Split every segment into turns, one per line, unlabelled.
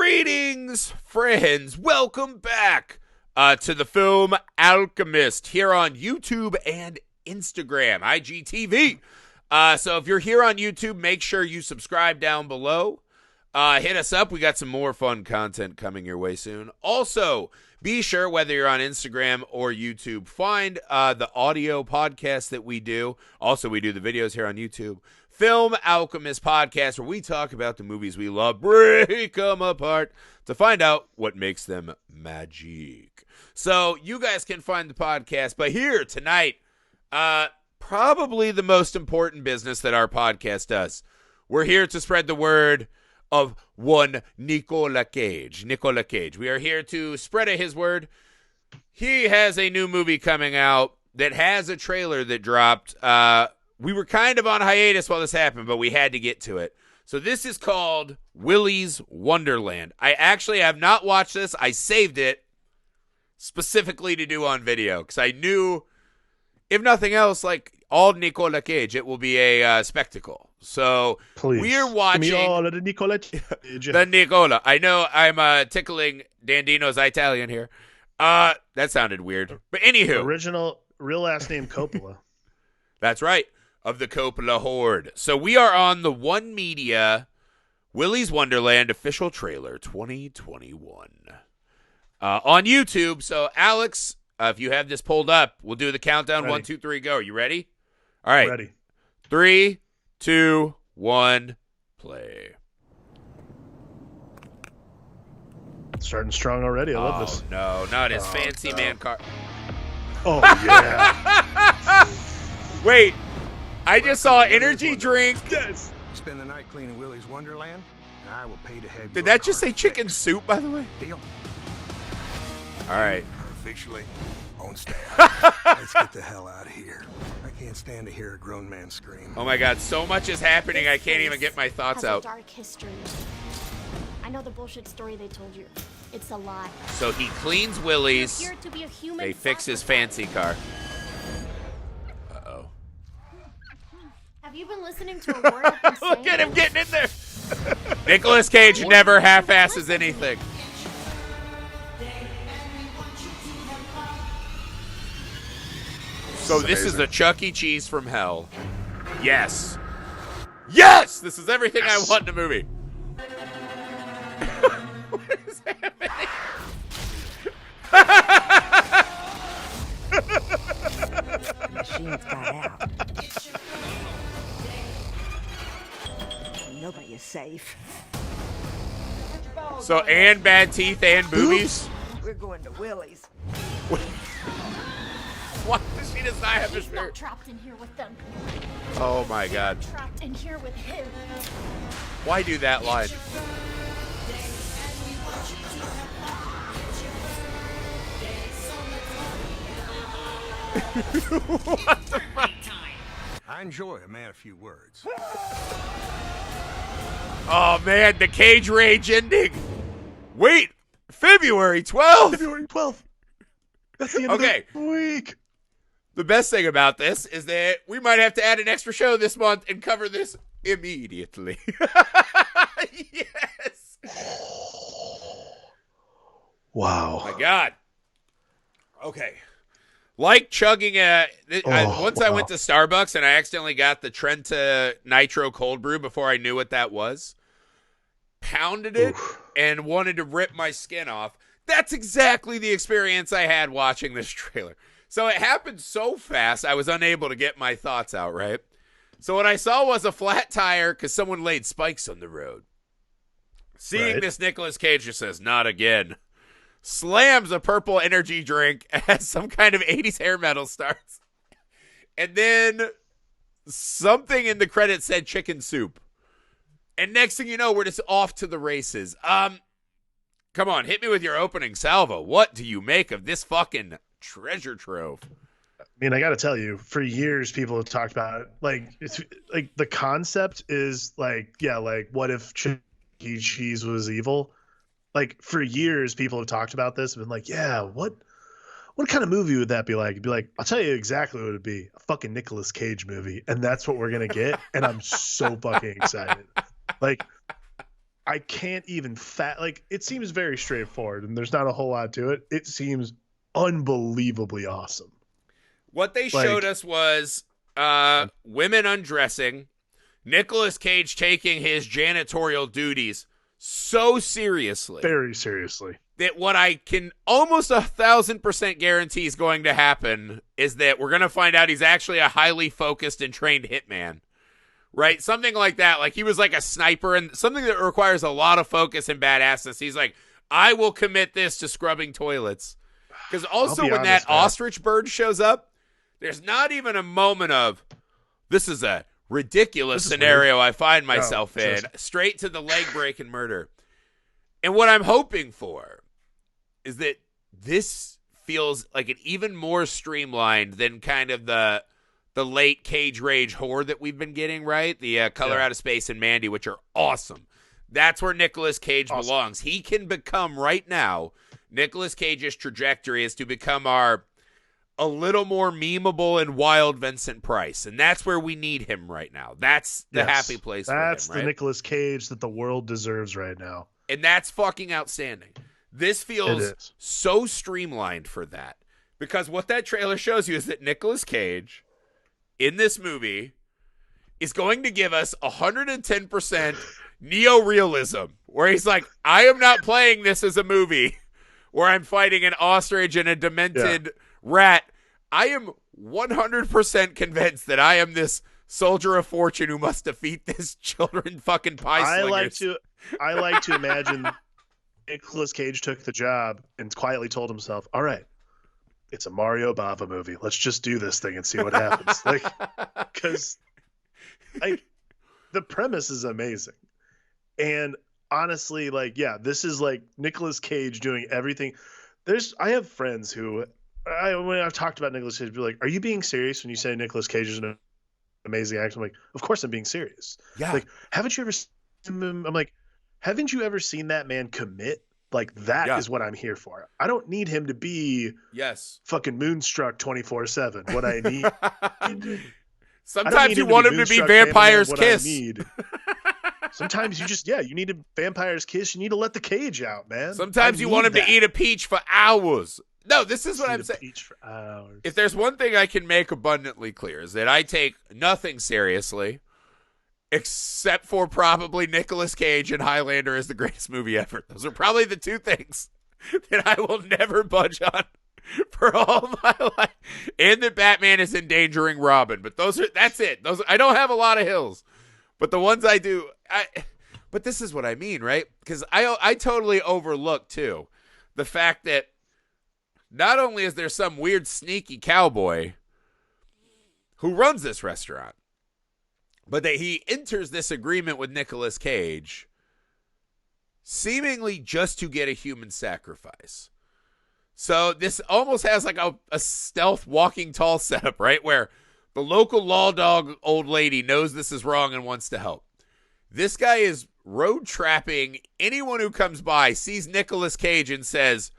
Greetings, friends. Welcome back to the film Alchemist here on YouTube and Instagram, IGTV. So if you're here on YouTube, make sure you subscribe down below. Hit us up. We got some more fun content coming your way soon. Also, be sure, whether you're on Instagram or YouTube, find the audio podcast that we do. Also, we do the videos here on YouTube. Film Alchemist podcast, where we talk about the movies we love, break them apart to find out what makes them magic. So you guys can find the podcast, but here tonight, probably the most important business that our podcast does. We're here to spread the word of one Nicolas Cage. Nicolas Cage. We are here to spread his word. He has a new movie coming out that has a trailer that dropped. We were kind of on hiatus while this happened, but we had to get to it. So this is called Willy's Wonderland. I actually have not watched this. I saved it specifically to do on video because I knew, if nothing else, like all Nicolas Cage, it will be a spectacle. So
please,
we're watching
give me all of the Nicolas Cage.
the Nicola. I know I'm tickling Dandino's Italian here. That sounded weird. But anywho.
Original, real last name Coppola.
That's right. Of the Coppola Horde. So we are on the One Media Willy's Wonderland official trailer 2021 on YouTube. So Alex, if you have this pulled up, we'll do the countdown.
Ready.
1, 2, 3, go. You ready? All right.
Ready.
3, 2, 1, play.
Starting strong already. I love this.
No, not his fancy
no.
man car.
Oh yeah.
Wait, I just saw energy drink.
Yes.
Spend the night cleaning Willy's Wonderland, and I will pay to have
Did
your
that just
car
say chicken
fixed.
soup, by the way?
Deal.
All right.
Officially on staff. Let's get the hell out of here. I can't stand to hear a grown man scream.
Oh my God, so much is happening. I can't even get my thoughts
has
out.
A dark history. I know the bullshit story they told you. It's a lie.
So he cleans Willy's.
You're here to be a human.
They fix his
sacrifice.
fancy car. Uh-oh.
Have you been listening to a word I've been saying?
Look at him getting in there. Nicolas Cage never half-asses anything. So this is a Chuck E. Cheese from hell. Yes. Yes! This is everything I want in a movie. What is happening?
The machine's got out. Nobody is safe.
So, and bad teeth and boobies?
We're going to Willy's.
Why does she just not have this
He's
shirt?
not trapped in here with them.
Oh my God.
Trapped in here with him.
Why do that line? What the fuck?
I enjoy a man of few words.
Oh man, the Cage Rage ending. Wait, February 12th.
February 12th. That's the end
Okay.
of the week.
The best thing about this is that we might have to add an extra show this month and cover this immediately. Yes.
Wow.
My God. Okay. Like chugging once I went to Starbucks and I accidentally got the Trenta Nitro Cold Brew before I knew what that was. Pounded it and wanted to rip my skin off. That's exactly the experience I had watching this trailer. So it happened so fast, I was unable to get my thoughts out, right? So what I saw was a flat tire because someone laid spikes on the road. Seeing this, Nicolas Cage just says, not again. Slams a purple energy drink as some kind of 80s hair metal starts. And then something in the credits said chicken soup. And next thing you know, we're just off to the races. Come on, hit me with your opening salvo. What do you make of this fucking treasure trove?
I mean, I got to tell you, for years, people have talked about it. Like, it's like the concept is like, yeah, like what if Chuck E. Cheese was evil? Like for years, people have talked about this and been like, yeah, what kind of movie would that be like? It'd be like, I'll tell you exactly what it'd be. A fucking Nicolas Cage movie. And that's what we're going to get. And I'm so fucking excited. Like, I can't even like, it seems very straightforward and there's not a whole lot to it. It seems unbelievably awesome.
What they showed us was women undressing, Nicolas Cage taking his janitorial duties so seriously.
Very seriously.
That what I can almost 1,000% guarantee is going to happen is that we're going to find out he's actually a highly focused and trained hitman. Right? Something like that. Like he was like a sniper and something that requires a lot of focus and badassness. He's like, I will commit this to scrubbing toilets. Because also when that ostrich bird shows up, there's not even a moment of, this is a ridiculous scenario I find myself in. Straight to the leg break and murder. And what I'm hoping for is that this feels like an even more streamlined than kind of the late Cage Rage horror that we've been getting, right? The Color Out of Space and Mandy, which are awesome. That's where Nicolas Cage belongs. He can become right now, Nicolas Cage's trajectory is to become a little more memeable and wild Vincent Price. And that's where we need him right now. That's the happy place for him,
That's
right?
the Nicolas Cage that the world deserves right now.
And that's fucking outstanding. This feels so streamlined for that. Because what that trailer shows you is that Nicolas Cage in this movie is going to give us 110% neo-realism. Where he's like, I am not playing this as a movie where I'm fighting an ostrich and a demented rat. I am 100% convinced that I am this soldier of fortune who must defeat this children fucking pie slingers.
I like to imagine Nicolas Cage took the job and quietly told himself, all right, it's a Mario Bava movie. Let's just do this thing and see what happens. Like, because like the premise is amazing. And honestly, like, yeah, this is like Nicolas Cage doing everything. I have friends who when I've talked about Nicolas Cage, be like, are you being serious when you say Nicolas Cage is an amazing actor? I'm like, of course I'm being serious.
Yeah.
Like, haven't you ever seen him? I'm like, haven't you ever seen that man commit? Like, that is what I'm here for. I don't need him to be fucking moonstruck 24/7. What I need.
Sometimes you want him to be Vampire's Kiss.
Sometimes you just, you need a Vampire's Kiss. You need to let the cage out, man.
Sometimes you want him to eat a peach for hours. No, this is what I'm saying.
Peach for hours.
If there's one thing I can make abundantly clear is that I take nothing seriously except for probably Nicolas Cage and Highlander is the greatest movie ever. Those are probably the two things that I will never budge on for all my life. And that Batman is endangering Robin. But that's it. I don't have a lot of hills. But the ones I do, but this is what I mean, right? Because I totally overlook, too, the fact that not only is there some weird sneaky cowboy who runs this restaurant, but that he enters this agreement with Nicolas Cage seemingly just to get a human sacrifice. So this almost has like a stealth Walking Tall setup, right? Where the local law dog old lady knows this is wrong and wants to help. This guy is road trapping anyone who comes by, sees Nicolas Cage and says,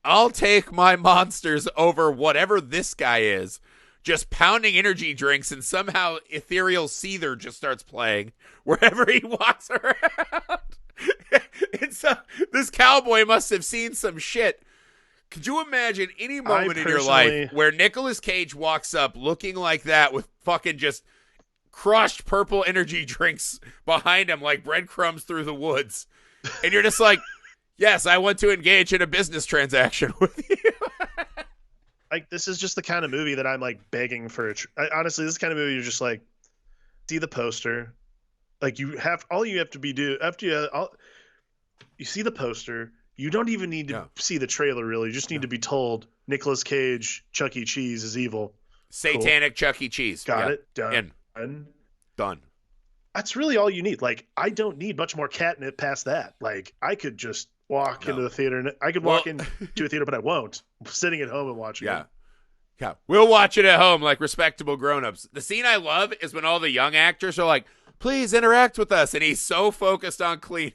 I'll take my monsters over whatever this guy is. Just pounding energy drinks, and somehow Ethereal Seether just starts playing wherever he walks around. This cowboy must have seen some shit. Could you imagine any moment in your life where Nicolas Cage walks up looking like that with fucking just crushed purple energy drinks behind him like breadcrumbs through the woods, and you're just like, yes, I want to engage in a business transaction with you.
Like, this is just the kind of movie that I'm like begging for. Honestly, this kind of movie, you're just like, see the poster. Like, you have to do after you see the poster. You don't even need to see the trailer, really. You just need to be told Nicolas Cage, Chuck E. Cheese is evil.
Satanic cool. Chuck E. Cheese.
Got it. Done.
Done.
That's really all you need. Like, I don't need much more catnip past that. Like, I could just walk into the theater. And I could walk into a theater, but I won't. I'm sitting at home and watching it.
Yeah. We'll watch it at home like respectable grown-ups. The scene I love is when all the young actors are like, please interact with us. And he's so focused on cleaning.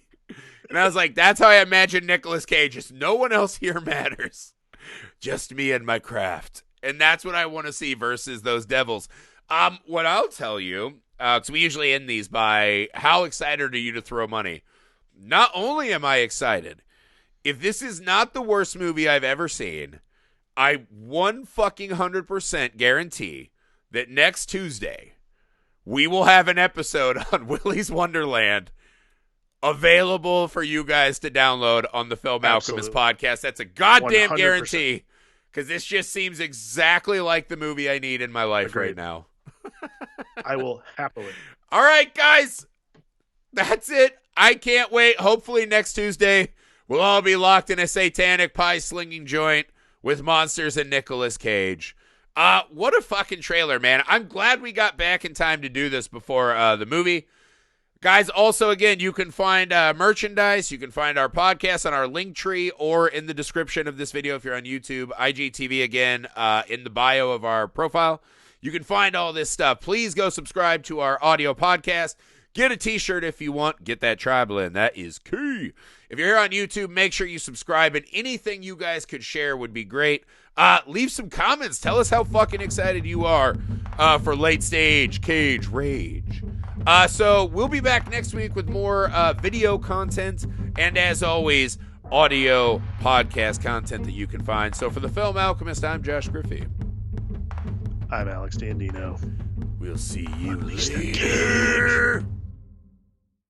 And I was like, that's how I imagine Nicolas Cage. Just no one else here matters. Just me and my craft. And that's what I want to see versus those devils. What I'll tell you, because we usually end these by how excited are you to throw money? not only am I excited, if this is not the worst movie I've ever seen, I 100% guarantee that next Tuesday we will have an episode on Willy's Wonderland available for you guys to download on the Film Alchemist podcast. That's a goddamn
100%.
guarantee, because this just seems exactly like the movie I need in my life right now.
I will happily.
All right, guys. That's it. I can't wait. Hopefully next Tuesday we'll all be locked in a satanic pie-slinging joint with monsters and Nicolas Cage. What a fucking trailer, man. I'm glad we got back in time to do this before the movie. Guys, also, again, you can find merchandise. You can find our podcast on our link tree or in the description of this video if you're on YouTube. IGTV, again, in the bio of our profile. You can find all this stuff. Please go subscribe to our audio podcast. Get a t-shirt if you want. Get that tribal in. That is key. If you're here on YouTube, make sure you subscribe, and anything you guys could share would be great. Leave some comments. Tell us how fucking excited you are for Late Stage Cage Rage. So we'll be back next week with more video content, and as always, audio podcast content that you can find. So for the Film Alchemist, I'm Josh Griffey.
I'm Alex Dandino.
We'll see you later.